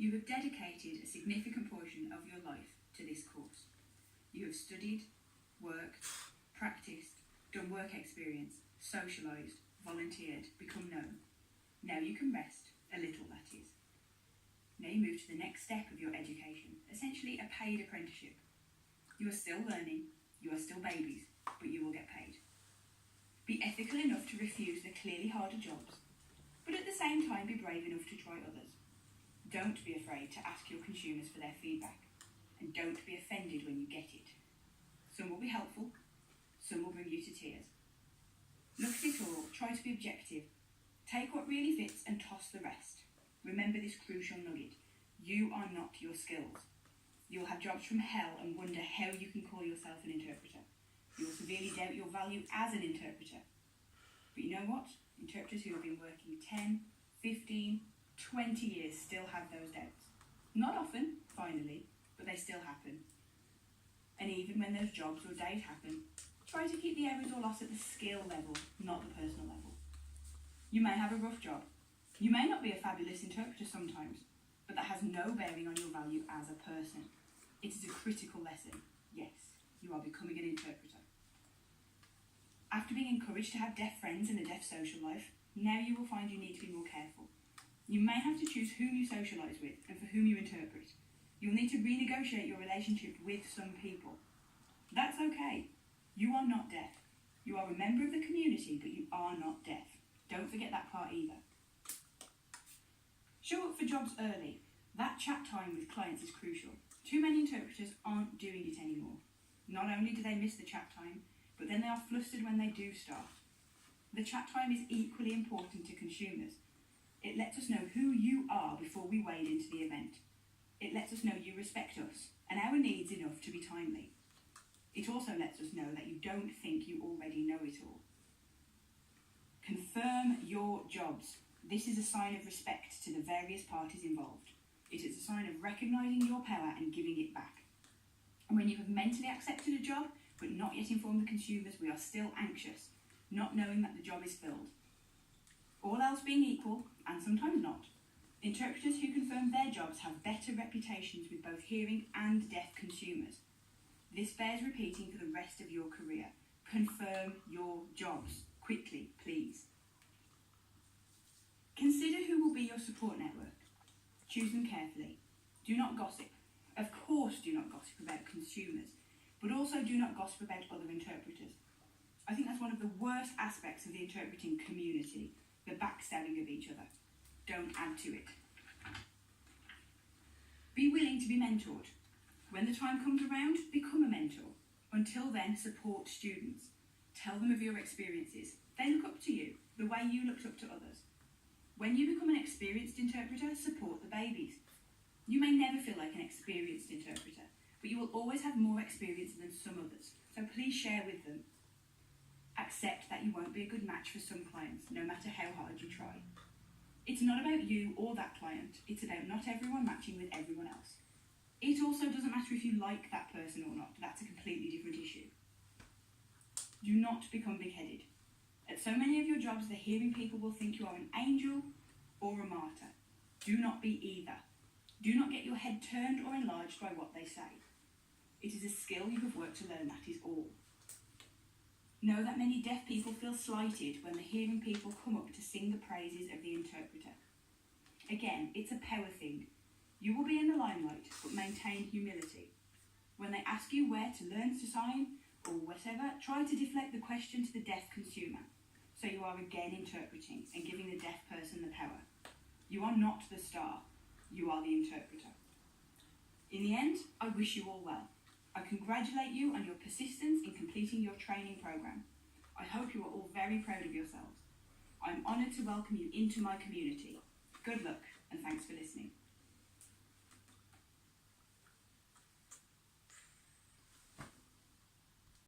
You have dedicated a significant portion of your life to this course. You have studied, worked, practiced, done work experience, socialised, volunteered, become known. Now you can rest, a little that is. Now you move to the next step of your education, essentially a paid apprenticeship. You are still learning, you are still babies, but you will get paid. Be ethical enough to refuse the clearly harder jobs, but at the same time be brave enough to try others. Don't be afraid to ask your consumers for their feedback, and don't be offended when you get it. Some will be helpful, some will bring you to tears. Look at it all, try to be objective. Take what really fits and toss the rest. Remember this crucial nugget. You are not your skills. You will have jobs from hell and wonder how you can call yourself an interpreter. You will severely doubt your value as an interpreter. But you know what? Interpreters who have been working 10, 15, 20 years still have those doubts. Not often, finally, but they still happen. And even when those jobs or days happen, try to keep the errors or loss at the skill level, not the personal level. You may have a rough job. You may not be a fabulous interpreter sometimes, but that has no bearing on your value as a person. It is a critical lesson. Yes, you are becoming an interpreter. After being encouraged to have deaf friends in a deaf social life, now you will find you need to be more careful. You may have to choose whom you socialise with and for whom you interpret. You'll need to renegotiate your relationship with some people. That's okay. You are not deaf. You are a member of the community, but you are not deaf. Don't forget that part either. Show up for jobs early. That chat time with clients is crucial. Too many interpreters aren't doing it anymore. Not only do they miss the chat time, but then they are flustered when they do start. The chat time is equally important to consumers. It lets us know who you are before we wade into the event. It lets us know you respect us and our needs enough to be timely. It also lets us know that you don't think you already know it all. Confirm your jobs. This is a sign of respect to the various parties involved. It is a sign of recognising your power and giving it back. And when you have mentally accepted a job, but not yet informed the consumers, we are still anxious, not knowing that the job is filled. All else being equal, and sometimes not, interpreters who confirm their jobs have better reputations with both hearing and deaf consumers. This bears repeating for the rest of your career. Confirm your jobs. Quickly, please. Consider who will be your support network. Choose them carefully. Do not gossip. Of course do not gossip about consumers, but also do not gossip about other interpreters. I think that's one of the worst aspects of the interpreting community, the backstabbing of each other. Don't add to it. Be willing to be mentored. When the time comes around, become a mentor. Until then, support students. Tell them of your experiences. They look up to you, the way you looked up to others. When you become an experienced interpreter, support the babies. You may never feel like an experienced interpreter, but you will always have more experience than some others, so please share with them. Accept that you won't be a good match for some clients, no matter how hard you try. It's not about you or that client, it's about not everyone matching with everyone else. It also doesn't matter if you like that person or not, that's a completely different issue. Do not become big-headed. At so many of your jobs, the hearing people will think you are an angel or a martyr. Do not be either. Do not get your head turned or enlarged by what they say. It is a skill you have worked to learn, that is all. Know that many deaf people feel slighted when the hearing people come up to sing the praises of the interpreter. Again, it's a power thing. You will be in the limelight, but maintain humility. When they ask you where to learn to sign, or whatever, try to deflect the question to the deaf consumer, so you are again interpreting and giving the deaf person the power. You are not the star, you are the interpreter. In the end, I wish you all well. I congratulate you on your persistence in completing your training programme. I hope you are all very proud of yourselves. I'm honoured to welcome you into my community. Good luck and thanks for listening.